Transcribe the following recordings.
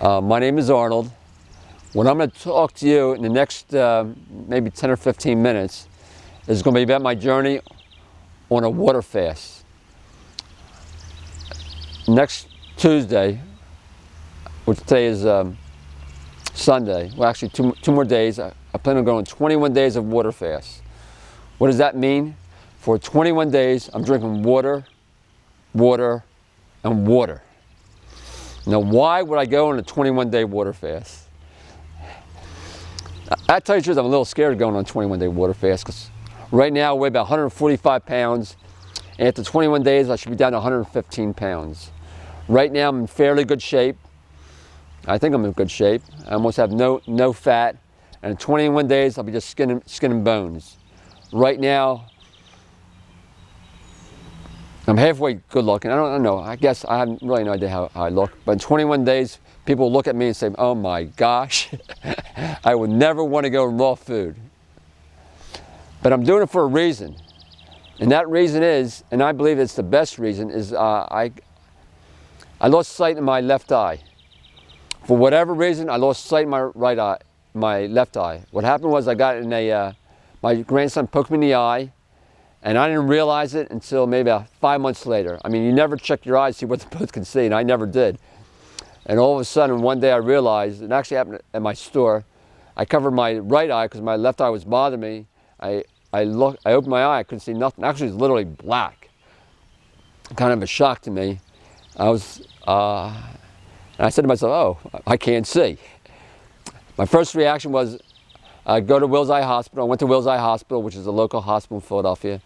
My name is Arnold. What I'm going to talk to you in the next maybe 10 or 15 minutes is going to be about my journey on a water fast. Next Tuesday, which today is Sunday, well actually two more days, I plan on going 21 days of water fast. What does that mean? For 21 days, I'm drinking water, water, and water. Now, why would I go on a 21-day water fast? I tell you the truth, I'm a little scared of going on a 21-day water fast because right now I weigh about 145 pounds, and after 21 days I should be down to 115 pounds. Right now I'm in fairly good shape. I think I'm in good shape. I almost have no fat, and in 21 days I'll be just skin and bones. Right now I'm halfway good looking. I don't know. I guess I have really no idea how I look. But in 21 days, people look at me and say, oh my gosh, I would never want to go raw food. But I'm doing it for a reason. And that reason is, and I believe it's the best reason, is I lost sight in my left eye. For whatever reason, I lost sight in my right eye, my left eye. What happened was I got in my grandson poked me in the eye, and I didn't realize it until maybe about 5 months later. I mean, you never check your eyes to see what the both can see, and I never did. And all of a sudden, one day I realized, it actually happened at my store, I covered my right eye because my left eye was bothering me. I opened my eye, I couldn't see nothing. Actually, it was literally black. Kind of a shock to me. And I said to myself, oh, I can't see. My first reaction was, go to Wills Eye Hospital. I went to Wills Eye Hospital, which is a local hospital in Philadelphia.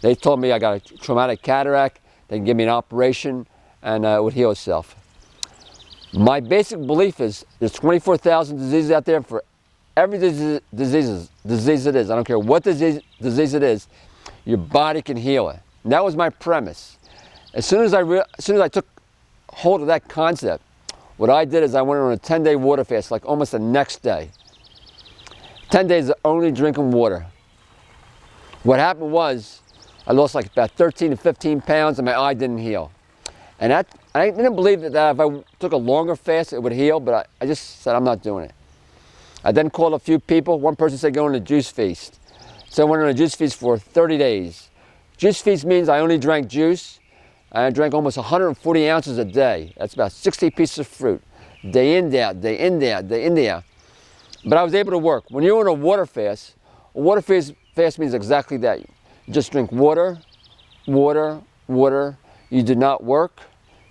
They told me I got a traumatic cataract. They can give me an operation, and it would heal itself. My basic belief is there's 24,000 diseases out there. For every disease it is, I don't care what disease it is, your body can heal it. And that was my premise. As soon as I took hold of that concept, what I did is I went on a 10-day water fast, like almost the next day. 10 days of only drinking water. What happened was I lost like about 13 to 15 pounds and my eye didn't heal. And I didn't believe that if I took a longer fast it would heal, but I just said I'm not doing it. I then called a few people. One person said go on a juice feast. So I went on a juice feast for 30 days. Juice feast means I only drank juice. I drank almost 140 ounces a day. That's about 60 pieces of fruit. Day in, day out, day in, day out, day in, day out. But I was able to work. When you're on a water fast means exactly that. You just drink water, water, water. You do not work.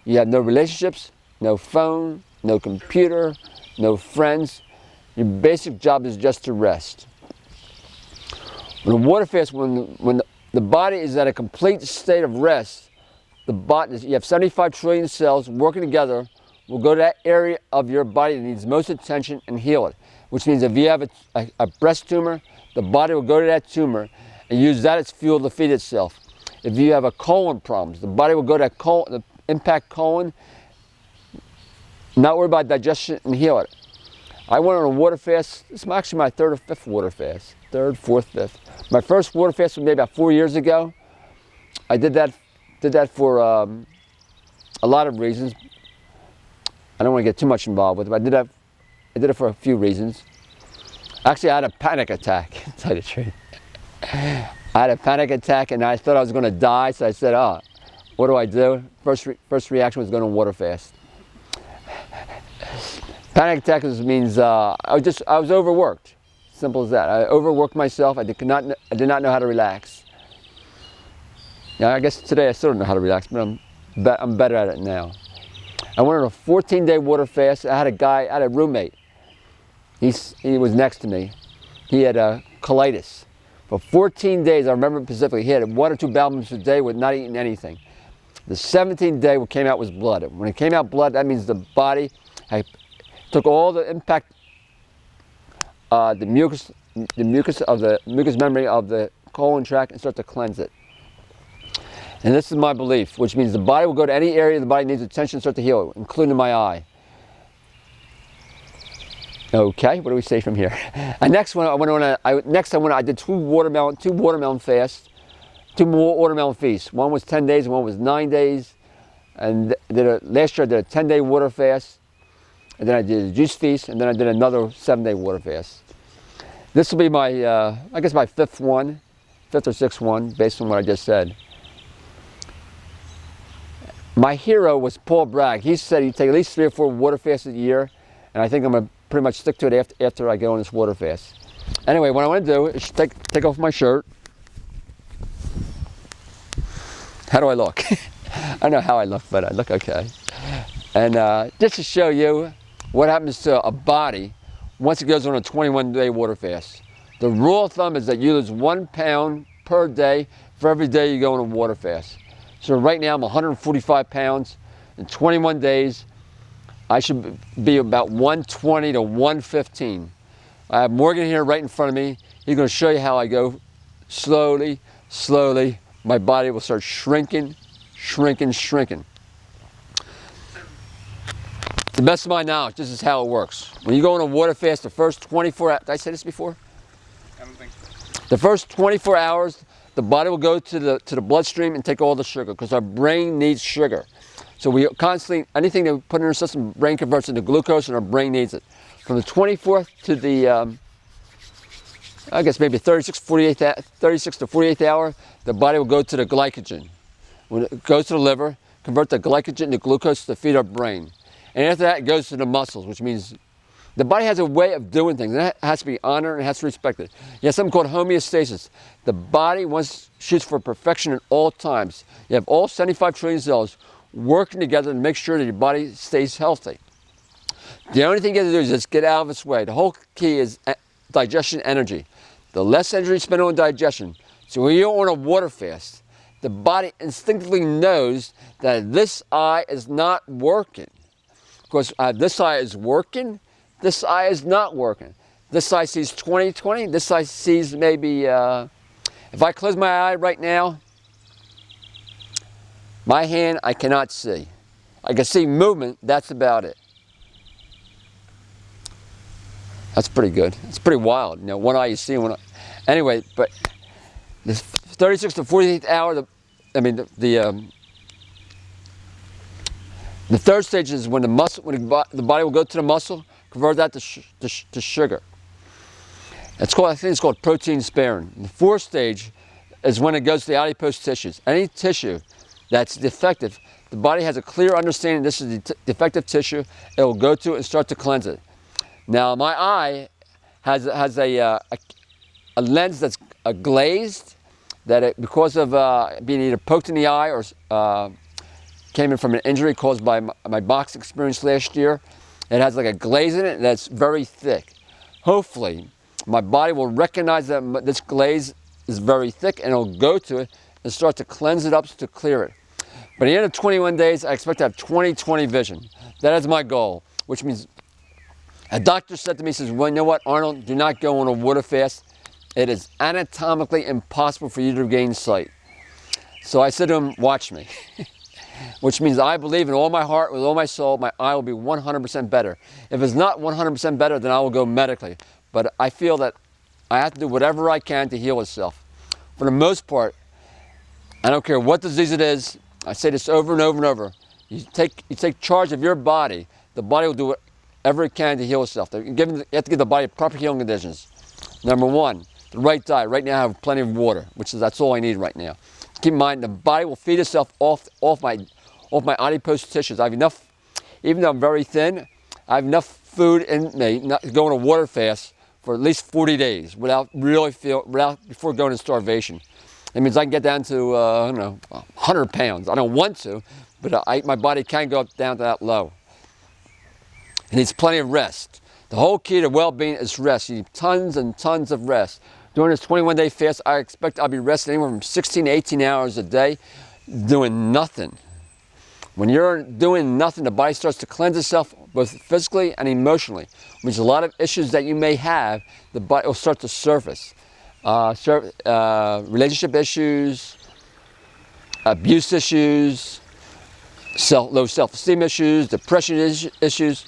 You have no relationships, no phone, no computer, no friends. Your basic job is just to rest. On a water fast, when the body is at a complete state of rest, you have 75 trillion cells working together, will go to that area of your body that needs most attention and heal it. Which means if you have a breast tumor, the body will go to that tumor and use that as fuel to feed itself. If you have a colon problems, the body will go to that the impact colon, not worry about digestion, and heal it. I went on a water fast. This is actually my third or fifth water fast. Third, fourth, fifth. My first water fast was maybe about 4 years ago. I did that for a lot of reasons. I don't want to get too much involved with it, but I did it for a few reasons. Actually, I had a panic attack, to tell you the truth. I had a panic attack and I thought I was going to die, so I said, oh, what do I do? First reaction was going on water fast. Panic attack means I was overworked. Simple as that. I overworked myself. I did not know how to relax. Now, I guess today I still don't know how to relax, but I'm better at it now. I went on a 14-day water fast. I had a roommate. He was next to me. He had colitis. For 14 days, I remember specifically, he had 1 or 2 bowel movements a day with not eating anything. The 17th day, what came out was blood. When it came out blood, that means the body took all the impact, the mucus membrane of the colon tract and start to cleanse it. And this is my belief, which means the body will go to any area the body needs attention and start to heal, including my eye. Okay, what do we say from here? Next one, I did two watermelon fasts, 2 more watermelon feasts. One was 10 days, one was 9 days. And last year I did a 10-day water fast. and then I did a juice feast, and then I did another 7-day water fast. This will be my, I guess my fifth or sixth one, based on what I just said. My hero was Paul Bragg. He said he'd take at least 3 or 4 water fasts a year, and I think I'm gonna pretty much stick to it after I go on this water fast. Anyway, what I want to do is take off my shirt. How do I look? I don't know how I look, but I look okay. And just to show you what happens to a body once it goes on a 21-day water fast. The rule of thumb is that you lose 1 pound per day for every day you go on a water fast. So right now I'm 145 pounds. In 21 days, I should be about 120 to 115. I have Morgan here right in front of me. He's going to show you how I go slowly, slowly. My body will start shrinking, shrinking, shrinking. To the best of my knowledge, this is how it works. When you go on a water fast, the first 24 hours, did I say this before? I don't think so. The first 24 hours, the body will go to the bloodstream and take all the sugar, because our brain needs sugar. So we constantly, anything that we put in our system, brain converts into glucose, and our brain needs it. From the 24th to the, I guess maybe 36 to 48th hour, the body will go to the glycogen. When it goes to the liver, convert the glycogen into glucose to feed our brain. And after that, it goes to the muscles, which means the body has a way of doing things, and that has to be honored and has to be respected. You have something called homeostasis. The body shoots for perfection at all times. You have all 75 trillion cells working together to make sure that your body stays healthy. The only thing you have to do is just get out of its way. The whole key is digestion energy. The less energy you spend on digestion. So when you're on a water fast, the body instinctively knows that this eye is not working. Because this eye is working, this eye is not working. This eye sees 20/20, this eye sees maybe, if I close my eye right now, my hand I cannot see. I can see movement, that's about it. That's pretty good. It's pretty wild. You know, one eye you see, one eye. Anyway, but the 36 to 48th hour, the third stage is when the body will go to the muscle, convert that to sugar. I think it's called protein sparing. The fourth stage is when it goes to the adipose tissues. Any tissue that's defective, the body has a clear understanding this is the defective tissue. It will go to it and start to cleanse it. Now my eye has a lens that's glazed, that because of being either poked in the eye or came in from an injury caused by my box experience last year. It has like a glaze in it that's very thick. Hopefully, my body will recognize that this glaze is very thick, and it'll go to it and start to cleanse it up to clear it. By the end of 21 days, I expect to have 20/20 vision. That is my goal, which means a doctor said to me, he says, well, you know what, Arnold, do not go on a water fast. It is anatomically impossible for you to regain sight. So I said to him, watch me. Which means I believe in all my heart, with all my soul, my eye will be 100% better. If it's not 100% better, then I will go medically. But I feel that I have to do whatever I can to heal itself. For the most part, I don't care what disease it is. I say this over and over and over. You take charge of your body. The body will do whatever it can to heal itself. You have to give the body proper healing conditions. Number one, the right diet. Right now I have plenty of water, that's all I need right now. Keep in mind, the body will feed itself off my adipose tissues. I have enough, even though I'm very thin, I have enough food in me not to go on a water fast for at least 40 days before going into starvation. It means I can get down to, 100 pounds. I don't want to, but my body can go down to that low. It needs plenty of rest. The whole key to well-being is rest. You need tons and tons of rest. During this 21-day fast, I expect I'll be resting anywhere from 16 to 18 hours a day, doing nothing. When you're doing nothing, the body starts to cleanse itself both physically and emotionally. Which means a lot of issues that you may have, the body will start to surface. Relationship issues, abuse issues, low self-esteem issues, depression issues.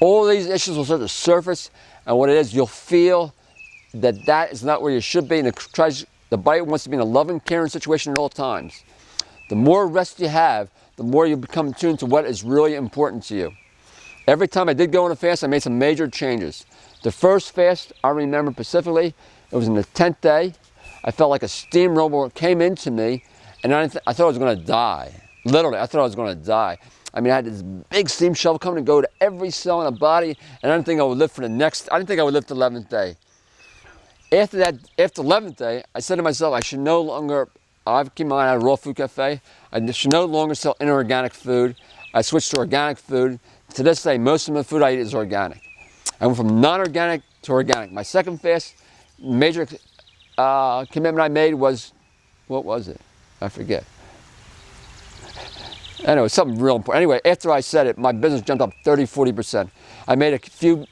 All these issues will start to surface, and what it is, you'll feel that is not where you should be, and the body wants to be in a loving, caring situation at all times. The more rest you have, the more you become attuned to what is really important to you. Every time I did go on a fast, I made some major changes. The first fast I remember specifically, it was in the 10th day. I felt like a steamroller came into me, and I thought I was going to die. Literally, I thought I was going to die. I mean, I had this big steam shovel coming and go to every cell in the body, and I didn't think I would live for the next, I didn't think I would live to the 11th day. After that, after the 11th day, I said to myself, I should no longer, I've keep in mind I had a raw food cafe, I should no longer sell inorganic food. I switched to organic food. To this day, most of the food I eat is organic. I went from non-organic to organic. My second fast, major commitment I made was, what was it? I forget. Anyway, something real important. Anyway, after I said it, my business jumped up 30–40%. I made a few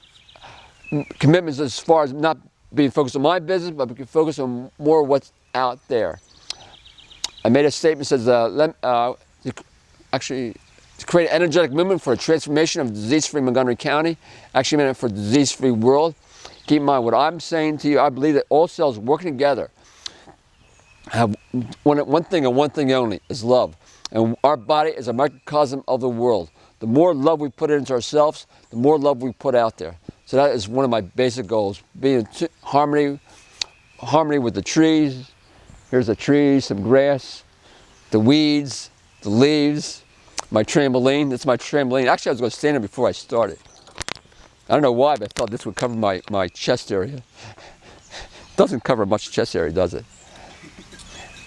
commitments as far as not being focused on my business, but we can focus on more what's out there. I made a statement that says, actually, to create an energetic movement for a transformation of disease-free Montgomery County, actually meant it for a disease-free world. Keep in mind what I'm saying to you, I believe that all cells working together have one thing and one thing only, is love. And our body is a microcosm of the world. The more love we put into ourselves, the more love we put out there. So that is one of my basic goals, being in harmony with the trees. Here's the trees, some grass, the weeds, the leaves, my trampoline. That's my trampoline. Actually, I was going to stand there before I started. I don't know why, but I thought this would cover my chest area. It doesn't cover much chest area, does it?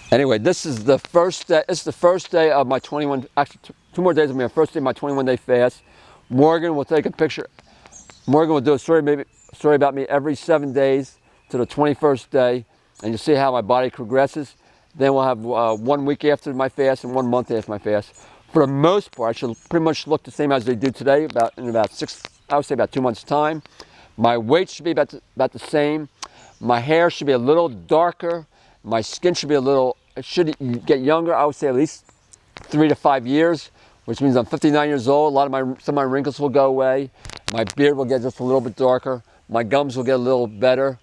Anyway, this is the first day. It's the first day of my 21. Actually, 2 more days will be my first day of my 21-day fast. Morgan will take a picture. Morgan will do a story about me every 7 days to the 21st day, and you'll see how my body progresses. Then we'll have 1 week after my fast and 1 month after my fast. For the most part, I should pretty much look the same as they do today. In about 2 months' time. My weight should be about the same. My hair should be a little darker. My skin should be it should get younger. I would say at least 3 to 5 years, which means I'm 59 years old. Some of my wrinkles will go away. My beard will get just a little bit darker. My gums will get a little better.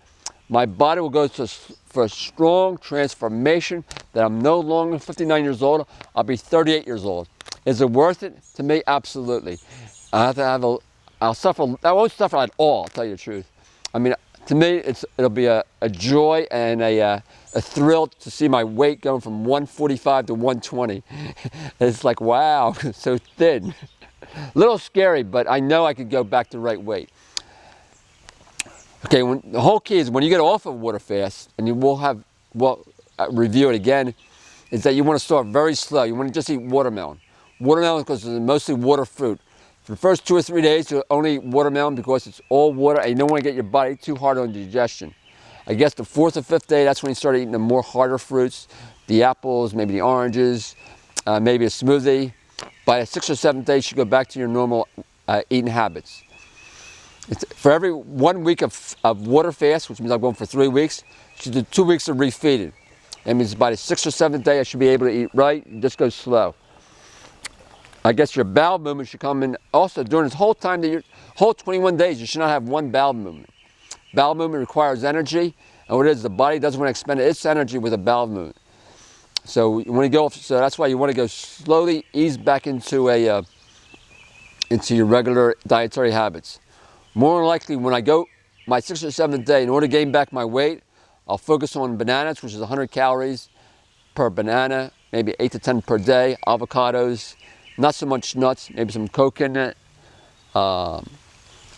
My body will go for a strong transformation that I'm no longer 59 years old. I'll be 38 years old. Is it worth it? To me, absolutely. I have to have I won't suffer at all, I'll tell you the truth. I mean, to me, it'll be a joy and a thrill to see my weight going from 145 to 120. It's like, wow, so thin. A little scary, but I know I could go back to the right weight. Okay, the whole key is when you get off of water fast, and we'll review it again, is that you want to start very slow. You want to just eat watermelon. Watermelon because it's mostly water fruit. For the first 2 or 3 days, you'll only eat watermelon because it's all water and you don't want to get your body too hard on digestion. I guess the 4th or 5th day, that's when you start eating the more harder fruits, the apples, maybe the oranges, maybe a smoothie. By the 6th or 7th day, you should go back to your normal eating habits. For every 1 week of water fast, which means I'm going for 3 weeks, you should do 2 weeks of refeeding. That means by the 6th or 7th day, I should be able to eat right and just go slow. I guess your bowel movement should come in also during this whole time, whole 21 days, you should not have one bowel movement. Bowel movement requires energy, and what it is, the body doesn't want to expend its energy with a bowel movement. So that's why you want to go slowly, ease back into your regular dietary habits. More than likely, when I go my 6th or 7th day, in order to gain back my weight, I'll focus on bananas, which is 100 calories per banana, maybe 8 to 10 per day, avocados, not so much nuts, maybe some Coke in it. I'm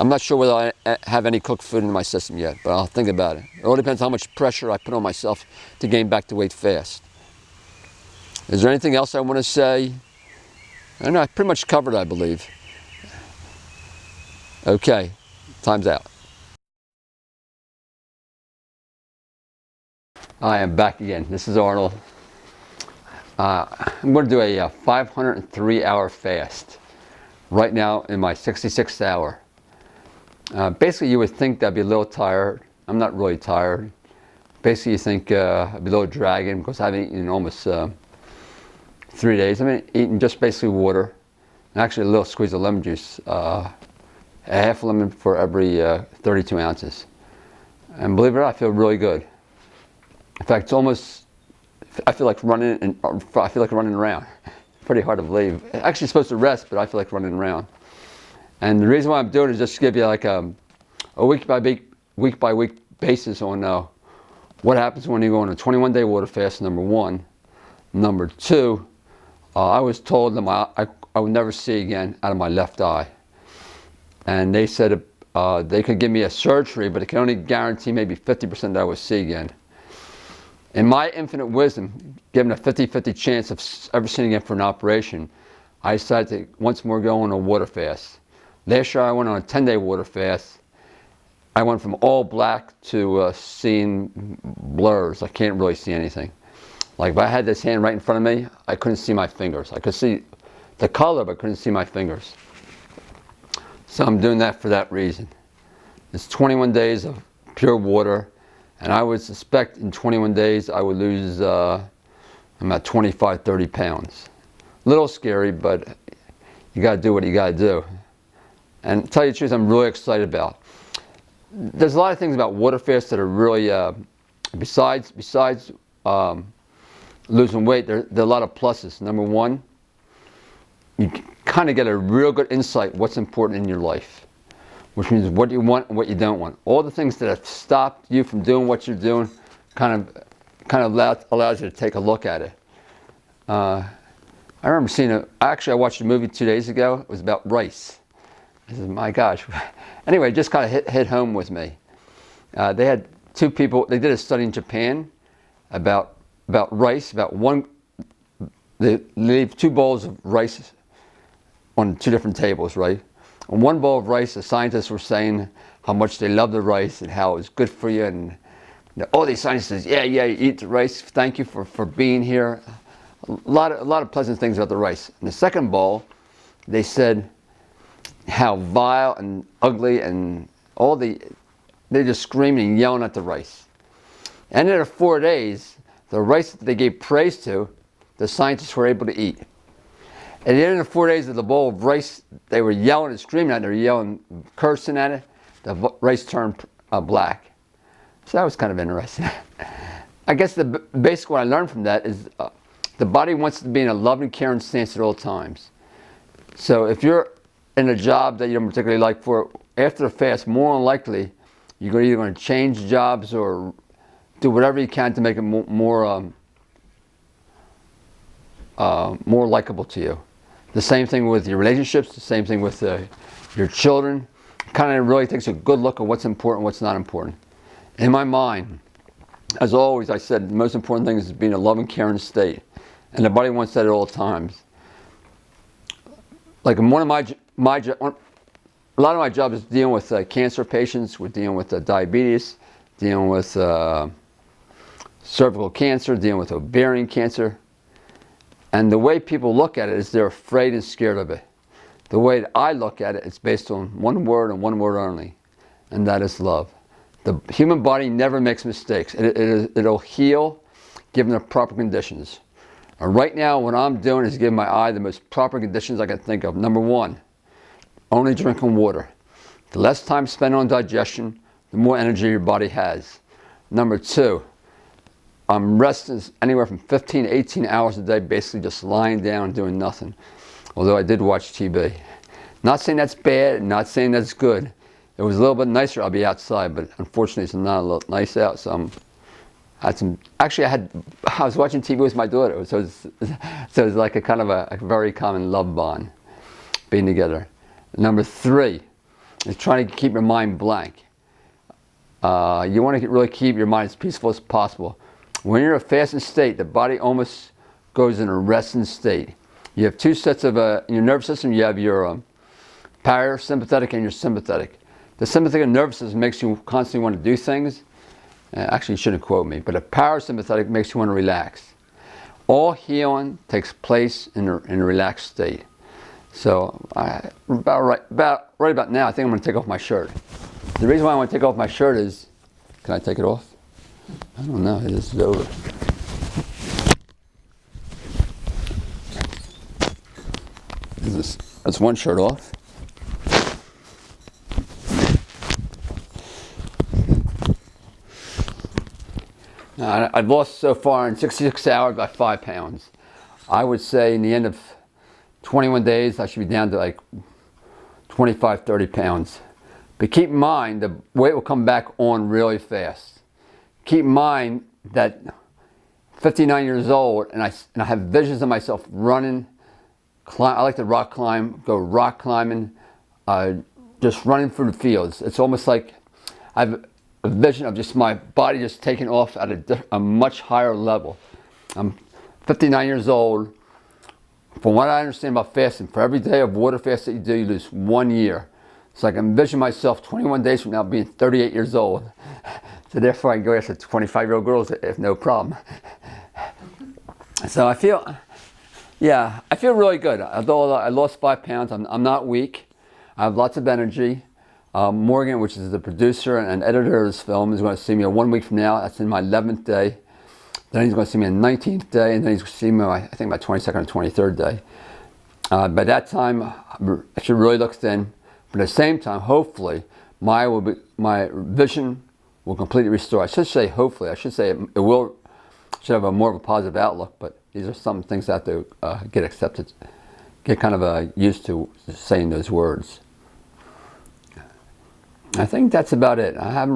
not sure whether I have any cooked food in my system yet, but I'll think about it. It all depends how much pressure I put on myself to gain back the weight fast. Is there anything else I want to say? I don't know, I pretty much covered, I believe. Okay, time's out. I am back again. This is Arnold. I'm going to do a 503-hour fast right now in my 66th hour. Basically, you would think that I'd be a little tired. I'm not really tired. Basically, you think I'd be a little dragging because I haven't eaten in almost 3 days. I've been eating just basically water and actually a little squeeze of lemon juice, a half lemon for every 32 ounces. And believe it or not, I feel really good. In fact, it's almost, I feel like running around. Pretty hard to believe. Actually supposed to rest, but I feel like running around. And the reason why I'm doing it is just to give you like a week by week basis on what happens when you go on a 21-day water fast, number one. Number two, I was told that I would never see again out of my left eye. And they said they could give me a surgery, but it can only guarantee maybe 50% that I would see again. In my infinite wisdom, given a 50-50 chance of ever seeing again for an operation, I decided to once more go on a water fast. Last year I went on a 10-day water fast. I went from all black to seeing blurs. I can't really see anything. Like if I had this hand right in front of me, I couldn't see my fingers. I could see the color, but couldn't see my fingers. So I'm doing that for that reason. It's 21 days of pure water, and I would suspect in 21 days I would lose about 25, 30 pounds. A little scary, but you gotta do what you gotta do. And to tell you the truth, I'm really excited about. There's a lot of things about water fasts that are really, besides losing weight, there are a lot of pluses. Number one, you kind of get a real good insight what's important in your life, which means what you want and what you don't want. All the things that have stopped you from doing what you're doing kind of allows you to take a look at it. I remember I watched a movie 2 days ago. It was about rice. I said, my gosh. Anyway, it just kind of hit home with me. They had two people, they did a study in Japan about rice, they leave 2 bowls of rice on 2 different tables, right? On one bowl of rice, the scientists were saying how much they love the rice and how it's good for you, and all these scientists says, yeah, you eat the rice, thank you for being here. A lot of pleasant things about the rice. In the second bowl, they said how vile and ugly and they're just screaming and yelling at the rice. And after 4 days, the rice that they gave praise to, the scientists were able to eat. At the end of the 4 days of the bowl of rice, they were yelling and screaming at it, they were yelling, cursing at it, the rice turned black. So that was kind of interesting. I guess the basic what I learned from that is the body wants to be in a loving, caring stance at all times. So if you're in a job that you don't particularly like, after the fast, more than likely, you're either going to change jobs or do whatever you can to make it more likable to you. The same thing with your relationships, the same thing with your children. Kind of really takes a good look at what's important, what's not important. In my mind, as always, I said the most important thing is being a loving, caring state. And the body wants that at all times. Like in one of a lot of my job is dealing with cancer patients. We're dealing with diabetes, dealing with cervical cancer, dealing with ovarian cancer. And the way people look at it is they're afraid and scared of it. The way that I look at it, it's based on one word and one word only, and that is love. The human body never makes mistakes. It'll heal given the proper conditions. And right now, what I'm doing is giving my eye the most proper conditions I can think of. Number one, only drinking water. The less time spent on digestion, the more energy your body has. Number two, I'm resting anywhere from 15 to 18 hours a day, basically just lying down doing nothing. Although I did watch TV. Not saying that's bad, not saying that's good. If it was a little bit nicer, I'll be outside, but unfortunately it's not a little nice out, so I was watching TV with my daughter, so it was like a kind of a very common love bond, being together. Number three is trying to keep your mind blank. You want to really keep your mind as peaceful as possible. When you're in a fasting state, the body almost goes in a resting state. You have 2 sets of, in your nervous system, you have your parasympathetic and your sympathetic. The sympathetic nervous system makes you constantly want to do things. Actually, you shouldn't quote me, but a parasympathetic makes you want to relax. All healing takes place in a relaxed state. So, right about now, I think I'm going to take off my shirt. The reason why I want to take off my shirt is, can I take it off? I don't know, this is over. That's one shirt off. Now, I've lost so far in 66 hours about 5 pounds. I would say in the end of 21 days, I should be down to like 25, 30 pounds. But keep in mind, the weight will come back on really fast. Keep in mind that 59 years old, and I have visions of myself running, I like to rock climb, go rock climbing, just running through the fields. It's almost like I have a vision of just my body just taking off at a much higher level. I'm 59 years old. From what I understand about fasting, for every day of water fast that you do, you lose 1 year. So I can envision myself 21 days from now being 38 years old. So therefore I can go after 25-year-old girls if no problem. So I feel really good. Although I lost 5 pounds, I'm not weak. I have lots of energy. Morgan, which is the producer and editor of this film, is going to see me 1 week from now. That's in my 11th day. Then he's going to see me on the 19th day, and then he's going to see me, I think, my 22nd or 23rd day. By that time, I should really look thin. But at the same time, hopefully, my vision will completely restore. I should say hopefully. I should say it should have a more of a positive outlook. But these are some things that have to get accepted, get kind of used to saying those words. I think that's about it. I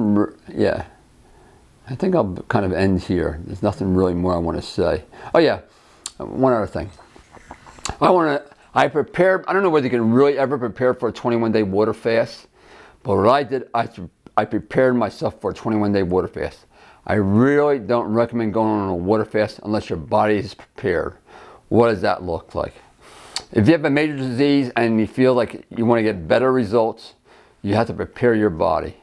think I'll kind of end here. There's nothing really more I want to say. Oh yeah, one other thing. I prepared, I don't know whether you can really ever prepare for a 21-day water fast, but what I did, I prepared myself for a 21-day water fast. I really don't recommend going on a water fast unless your body is prepared. What does that look like? If you have a major disease and you feel like you want to get better results, you have to prepare your body.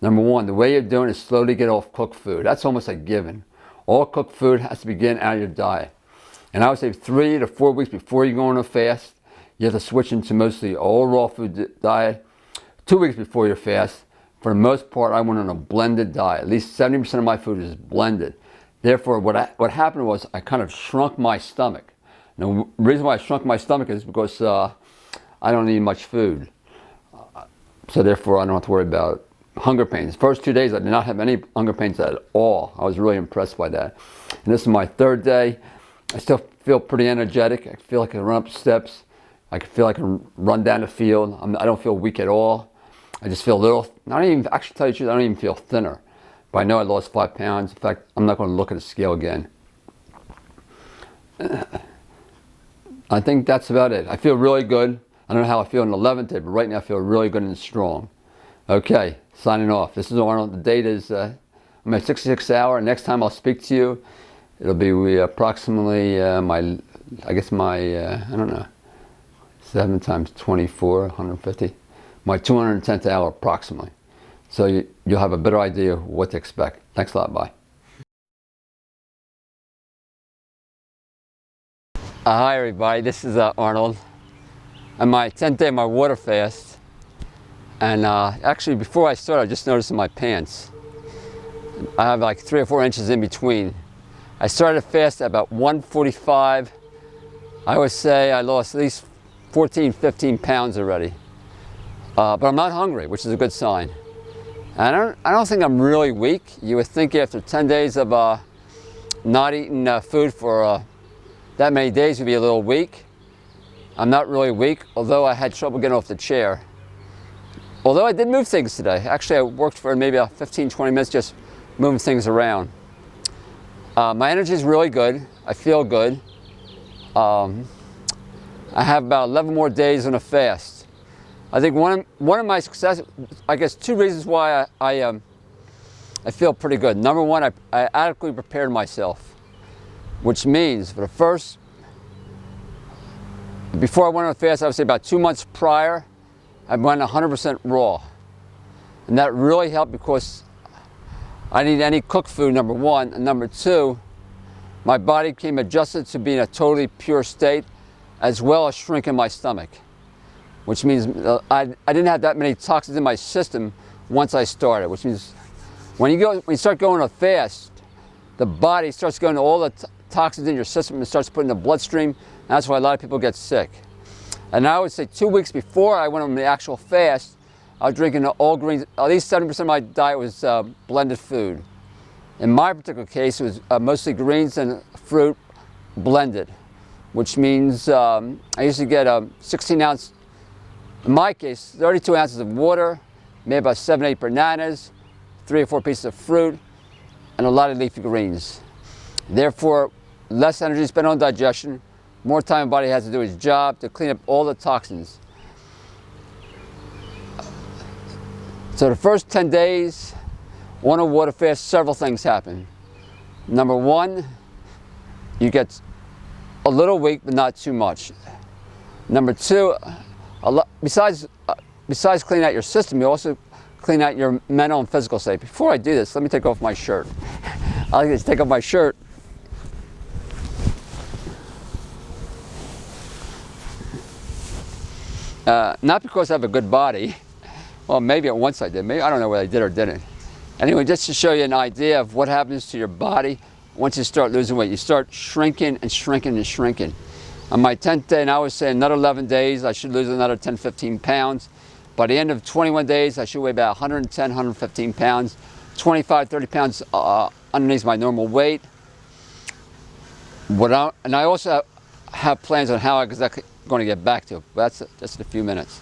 Number one, the way you're doing is slowly get off cooked food. That's almost a given. All cooked food has to begin out of your diet. And I would say 3 to 4 weeks before you go on a fast, you have to switch into mostly all raw food diet. 2 weeks before your fast, for the most part, I went on a blended diet. At least 70% of my food is blended. Therefore, what happened was I kind of shrunk my stomach. Now, the reason why I shrunk my stomach is because I don't eat much food. So therefore, I don't have to worry about hunger pains. First 2 days, I did not have any hunger pains at all. I was really impressed by that. And this is my 3rd day. I still feel pretty energetic. I feel like I can run up steps. I feel like I can run down the field. I don't feel weak at all. I just feel a little, actually tell you the truth, I don't even feel thinner. But I know I lost 5 pounds. In fact, I'm not going to look at the scale again. I think that's about it. I feel really good. I don't know how I feel on the 11th day, but right now I feel really good and strong. Okay, signing off. This is Arnold. The date is, I'm at 66th hour. Next time I'll speak to you, it'll be approximately I don't know, 7 times 24, 150. My 210th hour approximately. So you'll have a better idea of what to expect. Thanks a lot. Bye. Hi everybody, this is Arnold. On my 10th day of my water fast. And actually before I started, I just noticed in my pants, I have like 3 or 4 inches in between. I started fast at about 1:45. I would say I lost at least 14, 15 pounds already. But I'm not hungry, which is a good sign. And I don't think I'm really weak. You would think after 10 days of not eating food for that many days you'd be a little weak. I'm not really weak, although I had trouble getting off the chair. Although I did move things today. Actually, I worked for maybe about 15, 20 minutes just moving things around. My energy is really good. I feel good. I have about 11 more days on a fast. I think one of my successes, I guess 2 reasons why I feel pretty good. Number one, I adequately prepared myself, which means for the first, before I went on a fast, I would say about 2 months prior, I went 100% raw. And that really helped because I didn't eat any cooked food, number one. And number two, my body became adjusted to being a totally pure state, as well as shrinking my stomach. Which means I didn't have that many toxins in my system once I started. Which means when you start going on a fast, the body starts going to all the toxins in your system and starts putting in the bloodstream. And that's why a lot of people get sick. And I would say 2 weeks before I went on the actual fast, I was drinking all greens. At least 70% of my diet was blended food. In my particular case, it was mostly greens and fruit blended, which means I used to get a 16-ounce In my case, 32 ounces of water, maybe about 7 8 bananas, 3 or 4 pieces of fruit, and a lot of leafy greens. Therefore, less energy spent on digestion, more time the body has to do its job to clean up all the toxins. So the first 10 days on a water fast, several things happen. Number one, you get a little weak, but not too much. Number two, besides cleaning out your system, you also clean out your mental and physical state. Before I do this, let me take off my shirt. I'll just take off my shirt. Not because I have a good body. Well, maybe at once I did. Maybe I don't know whether I did or didn't. Anyway, just to show you an idea of what happens to your body once you start losing weight. You start shrinking and shrinking and shrinking. On my 10th day, and I was saying another 11 days, I should lose another 10, 15 pounds. By the end of 21 days, I should weigh about 110, 115 pounds, 25, 30 pounds underneath my normal weight. And I also have plans on how I'm exactly going to get back to it, but that's just a few minutes.